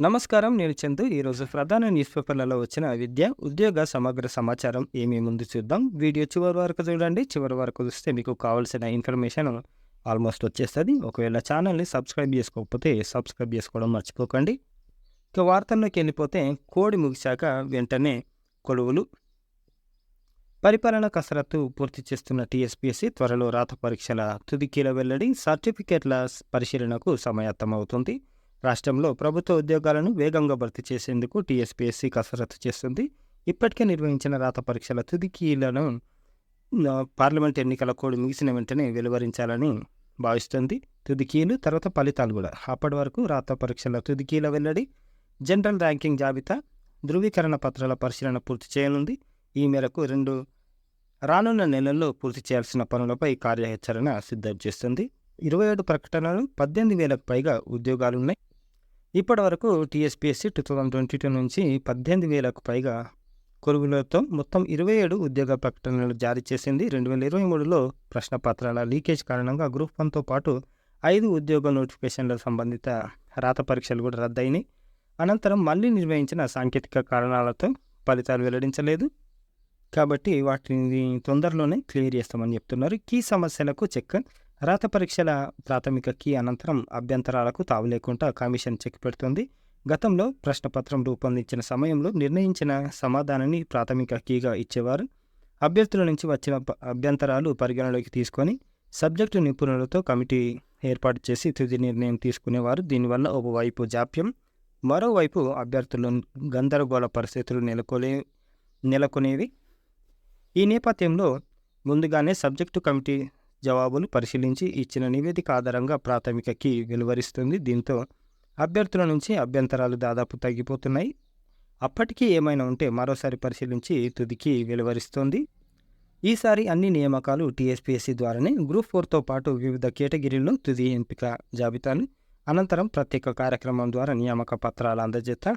నమస్కారం. నేను చందు. ఈరోజు ప్రధాన న్యూస్ పేపర్లలో వచ్చిన విద్య, ఉద్యోగ సమగ్ర సమాచారం ఏమేముంది చూద్దాం. వీడియో చివరి వరకు చూడండి. చివరి వరకు చూస్తే మీకు కావాల్సిన ఇన్ఫర్మేషన్ ఆల్మోస్ట్ వచ్చేస్తుంది. ఒకవేళ ఛానల్ని సబ్స్క్రైబ్ చేసుకోకపోతే సబ్స్క్రైబ్ చేసుకోవడం మర్చిపోకండి. ఇక వార్తల్లోకి వెళ్ళిపోతే కోడి ముగిశాక వెంటనే కొలువులు. పరిపాలన కసరత్తు పూర్తి చేస్తున్న టీఎస్పీఎస్సీ త్వరలో రాత పరీక్షల తుదికీల వెల్లడి, సర్టిఫికేట్ల పరిశీలనకు సమాయత్తమవుతుంది. రాష్ట్రంలో ప్రభుత్వ ఉద్యోగాలను వేగంగా భర్తీ చేసేందుకు టీఎస్పీఎస్సీ కసరత్తు చేస్తుంది. ఇప్పటికే నిర్వహించిన రాత పరీక్షల తుదికీలను పార్లమెంట్ ఎన్నికల కోడ్ ముగిసిన వెంటనే వెలువరించాలని భావిస్తుంది. తుదికీలు తర్వాత ఫలితాలు కూడా. అప్పటి వరకు రాత పరీక్షల తుదికీల వెల్లడి, జనరల్ ర్యాంకింగ్ జాబితా, ధృవీకరణ పత్రాల పరిశీలన పూర్తి చేయనుంది. ఈ మేరకు రానున్న నెలల్లో పూర్తి చేయాల్సిన పనులపై కార్యాచరణ సిద్ధం చేస్తుంది. 27 ప్రకటనలు, 18,000కు పైగా ఉద్యోగాలున్నాయి. ఇప్పటి వరకు టీఎస్పీఎస్సీ 2022 నుంచి 18,000కు పైగా కొలువులతో మొత్తం 27 ఉద్యోగ ప్రకటనలు జారీ చేసింది. 2023లో ప్రశ్నపత్రాల లీకేజ్ కారణంగా గ్రూప్ 1తో పాటు 5 ఉద్యోగ నోటిఫికేషన్ల సంబంధిత రాత పరీక్షలు కూడా రద్దయినాయి. అనంతరం మళ్లీ నిర్వహించిన సాంకేతిక కారణాలతో ఫలితాలు వెల్లడించలేదు. కాబట్టి వాటిని తొందరలోనే క్లియర్ చేస్తామని చెప్తున్నారు. కీ సమస్యలకు చెక్. రాత పరీక్షల ప్రాథమిక కీ అనంతరం అభ్యంతరాలకు తావు లేకుండా కమిషన్ చెక్ పెడుతుంది. గతంలో ప్రశ్నపత్రం రూపొందించిన సమయంలో నిర్ణయించిన సమాధానాన్ని ప్రాథమిక కీగా ఇచ్చేవారు. అభ్యర్థుల నుంచి వచ్చిన అభ్యంతరాలు పరిగణలోకి తీసుకొని సబ్జెక్టు నిపుణులతో కమిటీ ఏర్పాటు చేసి తుది నిర్ణయం తీసుకునేవారు. దీనివల్ల ఒకవైపు జాప్యం, మరోవైపు అభ్యర్థులు గందరగోళ పరిస్థితులు నెలకొనేవి. ఈ నేపథ్యంలో ముందుగానే సబ్జెక్టు కమిటీ జవాబులు పరిశీలించి ఇచ్చిన నివేదిక ఆధారంగా ప్రాథమిక కీ వెలువరిస్తుంది. దీంతో అభ్యర్థుల నుంచి అభ్యంతరాలు దాదాపు తగ్గిపోతున్నాయి. అప్పటికీ ఏమైనా ఉంటే మరోసారి పరిశీలించి తుదికి వెలువరిస్తోంది. ఈసారి అన్ని నియామకాలు టీఎస్పీఎస్సీ ద్వారానే. గ్రూప్ 4తో పాటు వివిధ కేటగిరీల్లో తుది ఎంపిక జాబితాలు, అనంతరం ప్రత్యేక కార్యక్రమం ద్వారా నియామక పత్రాల అందజేత.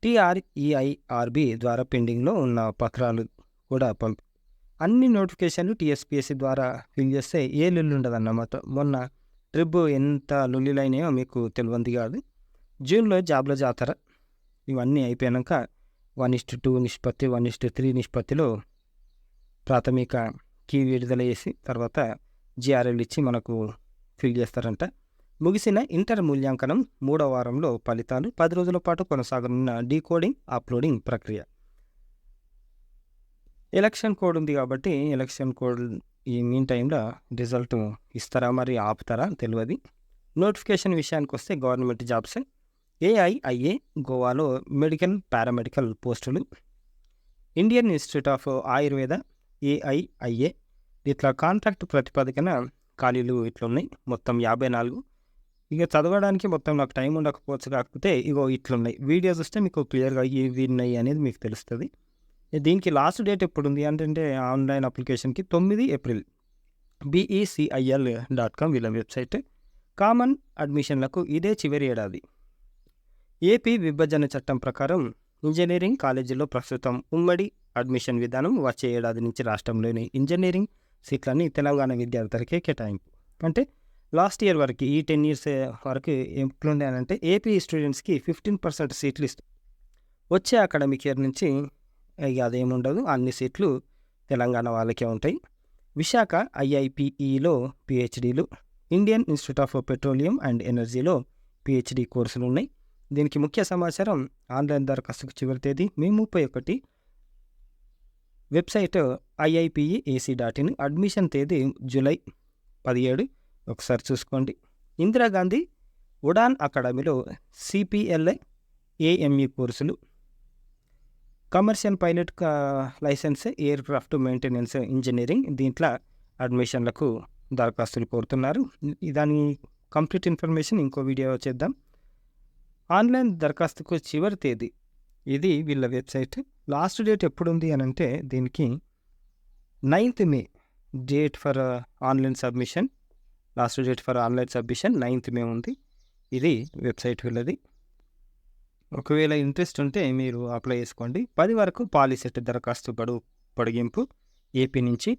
TREIRB ద్వారా పెండింగ్లో ఉన్న పత్రాలు కూడా అన్ని నోటిఫికేషన్లు టీఎస్పీఎస్సీ ద్వారా ఫిల్ చేస్తే ఏ లొల్లి ఉండదన్నమాట. మొన్న ట్రిప్ ఎంత లొల్లిలైనాయో మీకు తెలియంది కాదు. జూన్లో జాబ్ల జాతర ఇవన్నీ అయిపోయాక 1:2 నిష్పత్తి, 1:3 నిష్పత్తిలో ప్రాథమిక కీ విడుదల చేసి తర్వాత జిఆర్ఎల్ ఇచ్చి మనకు ఫిల్ చేస్తారంట. ముగిసిన ఇంటర్ మూల్యాంకనం 3వ వారంలో ఫలితాలు. 10 రోజుల పాటు కొనసాగనున్న డీకోడింగ్, అప్లోడింగ్ ప్రక్రియ. ఎలక్షన్ కోడ్ ఉంది కాబట్టి ఎలక్షన్ కోడ్ ఈ మీన్ టైంలో రిజల్ట్ ఇస్తారా మరి ఆపుతారా తెలియదు. నోటిఫికేషన్ విషయానికి వస్తే గవర్నమెంట్ జాబ్స్. AIIA గోవాలో మెడికల్, పారామెడికల్ పోస్టులు. Indian Institute of Ayurveda AIIA ఇట్లా కాంట్రాక్ట్ ప్రతిపాదికన ఖాళీలు ఇట్లా ఉన్నాయి. మొత్తం 54. ఇక చదవడానికి మొత్తం నాకు టైం ఉండకపోవచ్చు, కాకపోతే ఇగో ఇట్లున్నాయి. వీడియో చూస్తే మీకు క్లియర్గా ఇవి ఉన్నాయి అనేది మీకు తెలుస్తుంది. దీనికి లాస్ట్ డేట్ ఎప్పుడుంది అంటే ఆన్లైన్ అప్లికేషన్కి 9 ఏప్రిల్. BECIL.com వీళ్ళ వెబ్సైట్. కామన్ అడ్మిషన్లకు ఇదే చివరి ఏడాది. ఏపీ విభజన చట్టం ప్రకారం ఇంజనీరింగ్ కాలేజీల్లో ప్రస్తుతం ఉమ్మడి అడ్మిషన్ విధానం. వచ్చే ఏడాది నుంచి రాష్ట్రంలోని ఇంజనీరింగ్ సీట్లని తెలంగాణ విద్యార్థులకే కేటాయింపు. అంటే లాస్ట్ ఇయర్ వరకు ఈ 10 years వరకు ఎట్లుండే అంటే ఏపీ స్టూడెంట్స్కి 15% సీట్లు ఇస్తారు. వచ్చే అకాడమిక్ ఇయర్ నుంచి ఇక అదేముండదు, అన్ని సీట్లు తెలంగాణ వాళ్ళకే ఉంటాయి. విశాఖ IIPEలో PhDలు, Indian Institute of Petroleum and ఎనర్జీలో PhD కోర్సులు ఉన్నాయి. దీనికి ముఖ్య సమాచారం. ఆన్లైన్ దరఖాస్తుకు చివరి తేదీ మే 31. Website IIPEAC.in. అడ్మిషన్ తేదీ జూలై 17. ఒకసారి చూసుకోండి. ఇందిరాగాంధీ ఉడాన్ అకాడమీలో CPLA AME కోర్సులు. Commercial pilot licence, aircraft maintenance engineering దీంట్లో అడ్మిషన్లకు దరఖాస్తులు కోరుతున్నారు. దాని కంప్లీట్ ఇన్ఫర్మేషన్ ఇంకో వీడియో చేద్దాం. ఆన్లైన్ దరఖాస్తుకు చివరి తేదీ ఇది వీళ్ళ వెబ్సైట్. లాస్ట్ డేట్ ఎప్పుడు ఉంది అని అంటే దీనికి 9th May date for online submission. Last date for online submission 9th May ఉంది. ఇది వెబ్సైట్ వీళ్ళది. ఒకవేళ ఇంట్రెస్ట్ ఉంటే మీరు అప్లై చేసుకోండి. 10 వరకు పాలిసెట్ దరఖాస్తు గడువు పొడిగింపు. ఏపీ నుంచి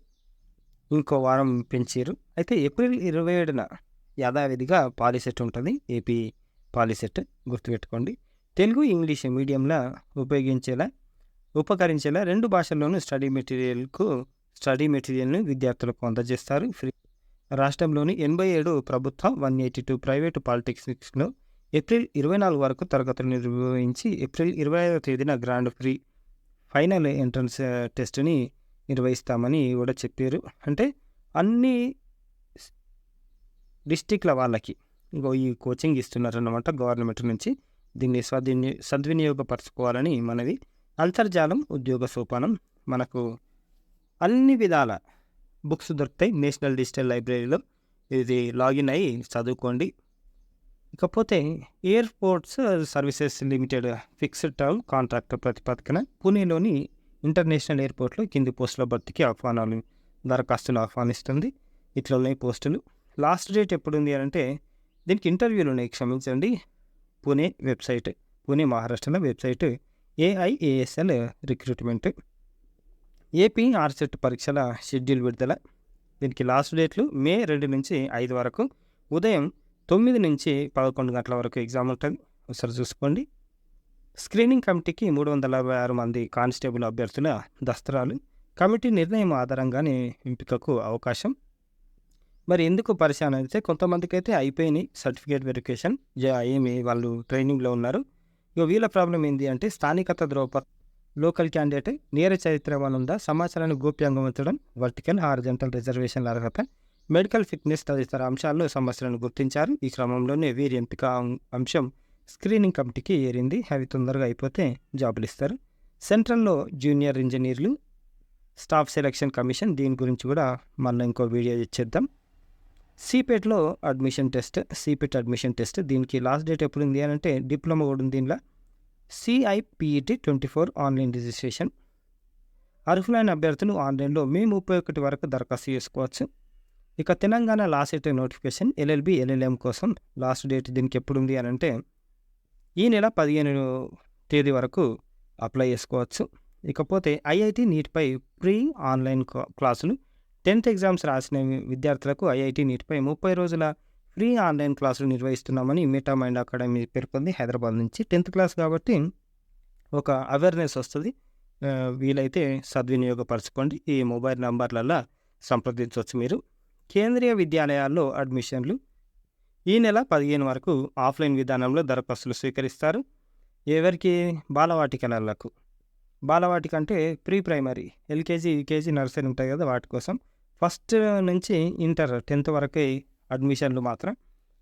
ఇంకో వారం పెంచారు. అయితే ఏప్రిల్ 27న యథావిధిగా పాలిసెట్ ఉంటుంది. ఏపీ పాలిసెట్ గుర్తుపెట్టుకోండి. తెలుగు, ఇంగ్లీష్ మీడియంలా ఉపకరించేలా 2 భాషల్లోనూ స్టడీ మెటీరియల్‌ను విద్యార్థులకు అందజేస్తారు. రాష్ట్రంలోని 87 ప్రభుత్వ, 182 ప్రైవేటు పాలిటెక్నిక్స్‌లో ఏప్రిల్ 24 వరకు తరగతులు నిర్వహించి ఏప్రిల్ 25వ తేదీన గ్రాండ్ ప్రీ ఫైనల్ ఎంట్రన్స్ టెస్ట్‌ని నిర్వహిస్తామని కూడా చెప్పారు. అంటే అన్ని డిస్ట్రిక్ట్‌ల వాళ్ళకి ఈ కోచింగ్ ఇస్తున్నారన్నమాట గవర్నమెంట్ నుంచి. దీన్ని సద్వినియోగపరచుకోవాలని మనవి. అంతర్జాలం ఉద్యోగ సోపానం మనకు అన్ని విధాల బుక్స్ దొరుకుతాయి నేషనల్ డిజిటల్ లైబ్రరీలో. ఇది లాగిన్ అయ్యి చదువుకోండి. ఇకపోతే airports services limited fixed term contract ప్రతిపాదకన పూణేలోని ఇంటర్నేషనల్ ఎయిర్పోర్ట్లో కింది పోస్టుల భర్తీకి దరఖాస్తులు ఆహ్వానిస్తుంది. ఇట్లా ఉన్నాయి పోస్టులు. లాస్ట్ డేట్ ఎప్పుడుంది అంటే దీనికి ఇంటర్వ్యూలు ఉన్నాయి, క్షమించండి. పూణే మహారాష్ట్రలో వెబ్సైట్ AIASL రిక్రూట్మెంట్. ఏపీ ఆర్సెట్ పరీక్షల షెడ్యూల్ విడుదల. దీనికి లాస్ట్ డేట్లు మే 2 నుంచి 5 వరకు, ఉదయం 9 నుంచి 11 గంటల వరకు ఎగ్జామ్ ఉంటుంది. ఒకసారి చూసుకోండి. స్క్రీనింగ్ కమిటీకి 366 మంది కానిస్టేబుల్ అభ్యర్థుల దస్త్రాలు. కమిటీ నిర్ణయం ఆధారంగానే ఎంపికకు అవకాశం. మరి ఎందుకు పరిశాన్ అయితే కొంతమందికి అయితే అయిపోయినాయి సర్టిఫికేట్ వెరిఫికేషన్, ఏమి వాళ్ళు ట్రైనింగ్లో ఉన్నారు. వీళ్ళ ప్రాబ్లం ఏంటి అంటే స్థానికత లోకల్ క్యాండిడేట్, నేర చరిత్ర ఉందా, సమాచారాన్ని గోప్యంగా ఉంచడం, వర్టికల్ హారిజాంటల్ రిజర్వేషన్ల అర్హత, మెడికల్ ఫిట్నెస్ తదితర అంశాల్లో సమస్యలను గుర్తించారు. ఈ క్రమంలోనే వీరి ఎంపిక అంశం స్క్రీనింగ్ కమిటీకి ఏరింది. అవి తొందరగా అయిపోతే జాబులు ఇస్తారు. సెంట్రల్లో జూనియర్ ఇంజనీర్లు స్టాఫ్ సెలక్షన్ కమిషన్, దీని గురించి కూడా మళ్ళీ ఇంకో వీడియో ఇచ్చేద్దాం. సిపెట్లో సిపెట్ అడ్మిషన్ టెస్ట్. దీనికి లాస్ట్ డేట్ ఎప్పుడు ఉంది అని అంటే డిప్లొమా కూడా ఉంది దీనిలో. CIPET 24 online registration. అర్హులైన అభ్యర్థులు ఆన్లైన్లో మే 31 వరకు దరఖాస్తు చేసుకోవచ్చు. ఇక Telangana LAWCET notification LLB, LLM కోసం లాస్ట్ డేట్ దీనికి ఎప్పుడు ఉంది అని అంటే ఈ నెల 15 తేదీ వరకు అప్లై చేసుకోవచ్చు. ఇకపోతే IIT నీట్పై ప్రీ ఆన్లైన్ క్లాసులు. 10th ఎగ్జామ్స్ రాసిన విద్యార్థులకు IIT నీట్పై 30 రోజుల ఫ్రీ ఆన్లైన్ క్లాసులు నిర్వహిస్తున్నామని మెటామైండ్ అకాడమీ పేర్కొంది. హైదరాబాద్ నుంచి 10th క్లాస్ కాబట్టి ఒక అవేర్నెస్ వస్తుంది. వీలైతే సద్వినియోగపరచుకోండి. ఈ మొబైల్ నంబర్లలో సంప్రదించవచ్చు మీరు. కేంద్రీయ విద్యాలయాల్లో అడ్మిషన్లు ఈ నెల 15 వరకు ఆఫ్లైన్ విధానంలో దరఖాస్తులు స్వీకరిస్తారు. ఎవరికి? బాలవాటిక అంటే pre primary, LKG, UKG, nursery ఉంటాయి కదా, వాటి కోసం. ఫస్ట్ నుంచి ఇంటర్ 10th వరకు అడ్మిషన్లు మాత్రం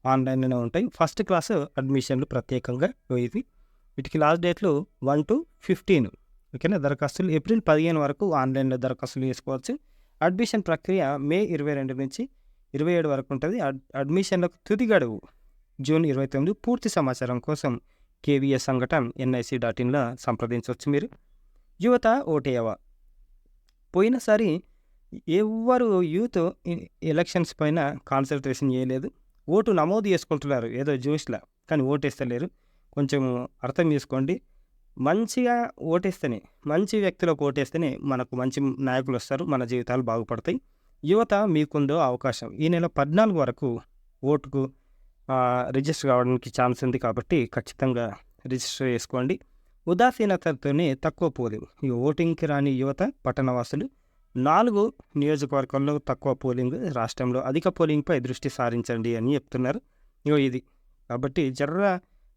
ఆన్లైన్లోనే ఉంటాయి. ఫస్ట్ క్లాస్ అడ్మిషన్లు ప్రత్యేకంగా ఇవి. వీటికి లాస్ట్ డేట్లు 1 to 15. ఓకేనా. దరఖాస్తులు ఏప్రిల్ 15 వరకు ఆన్లైన్లో దరఖాస్తులు చేసుకోవచ్చు. అడ్మిషన్ ప్రక్రియ మే 22 నుంచి 27 వరకు ఉంటుంది. అడ్మిషన్లకు తుది గడువు జూన్ 29. పూర్తి సమాచారం కోసం KVS సంఘటన NIC.in సంప్రదించవచ్చు మీరు. యువత ఓటేయవా. పోయినసారి ఎవ్వరు యూత్ ఎలక్షన్స్ పైన కాన్సన్ట్రేషన్ చేయలేదు. ఓటు నమోదు చేసుకుంటున్నారు ఏదో జ్యూస్లా, కానీ ఓటేస్తలేరు. కొంచెం అర్థం చేసుకోండి. మంచిగా ఓటేస్తేనే, మంచి వ్యక్తులకు ఓటేస్తేనే మనకు మంచి నాయకులు వస్తారు, మన జీవితాలు బాగుపడతాయి. యువత మీకుందో అవకాశం. ఈ నెల 14 వరకు ఓటుకు రిజిస్టర్ కావడానికి ఛాన్స్ ఉంది కాబట్టి ఖచ్చితంగా రిజిస్టర్ చేసుకోండి. ఉదాసీనతతోనే తక్కువ పోలింగ్. ఈ ఓటింగ్కి రాని యువత, పట్టణవాసులు. 4 నియోజకవర్గాల్లో తక్కువ పోలింగ్, రాష్ట్రంలో అధిక పోలింగ్పై దృష్టి సారించండి అని చెప్తున్నారు. ఇది కాబట్టి జర్ర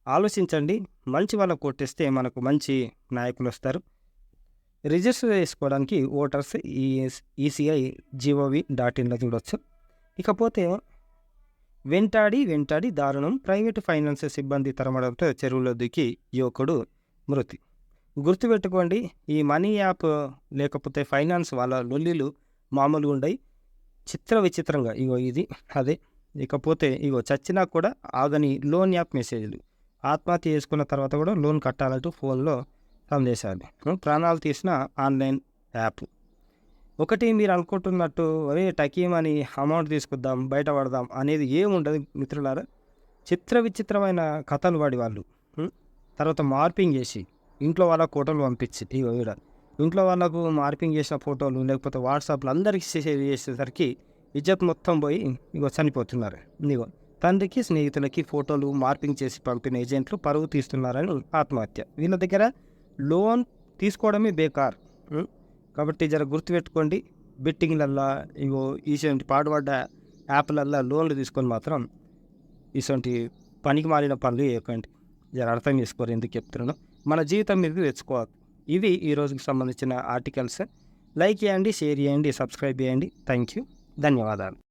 ఆలోచించండి. మంచి వాళ్ళకు ఓటేస్తే మనకు మంచి నాయకులు వస్తారు. రిజిస్టర్ చేసుకోవడానికి ఓటర్స్ ECI.gov.in చూడవచ్చు. ఇకపోతే వెంటాడి దారుణం. ప్రైవేటు ఫైనాన్స్ సిబ్బంది తరమడంతో చెరువులో దిగి యువకుడు మృతి. గుర్తుపెట్టుకోండి, ఈ మనీ యాప్ లేకపోతే ఫైనాన్స్ వాళ్ళ లొల్లిలు మామూలుగా ఉండయి, విచిత్రంగా. ఇది అదే. ఇకపోతే చచ్చినా కూడా ఆగని లోన్ యాప్ మెసేజ్లు. ఆత్మహత్య చేసుకున్న తర్వాత కూడా లోన్ కట్టాలంటూ ఫోన్లో సందేశాలు. ప్రాణాలు తీసిన ఆన్లైన్ యాప్. ఒకటి మీరు అనుకుంటున్నట్టు టకీమని అమౌంట్ తీసుకుందాం, బయటపడదాం అనేది ఏముండదు మిత్రులారా. విచిత్రమైన కథలు వాడి వాళ్ళు. తర్వాత మార్పింగ్ చేసి ఇంట్లో వాళ్ళ ఫోటోలు పంపించి ఇంట్లో వాళ్ళకు మార్పింగ్ చేసిన ఫోటోలు లేకపోతే వాట్సాప్లో అందరికీ షేర్ చేసేసరికి ఇజ్జత్ మొత్తం పోయి చనిపోతున్నారు. తండ్రికి స్నేహితులకి ఫోటోలు మార్పింగ్ చేసి పంపిన ఏజెంట్లు పరువు తీస్తున్నారని ఆత్మహత్య. వీళ్ళ దగ్గర లోన్ తీసుకోవడమే బేకార్. కాబట్టి జర గుర్తుపెట్టుకోండి. బెట్టింగ్లల్లా ఇగో ఇటువంటి పాడుపడ్డ యాప్లల్లా లోన్లు తీసుకొని మాత్రం ఇటువంటి పనికి మాలిన పనులు చేయకండి. జర అర్థం చేసుకోరు ఎందుకు చెప్తున్నాను. మన జీవితం మీద తెచ్చుకోవాలి. ఇవి ఈ రోజుకి సంబంధించిన ఆర్టికల్స్. లైక్ చేయండి, షేర్ చేయండి, సబ్స్క్రైబ్ చేయండి. థ్యాంక్ యూ, ధన్యవాదాలు.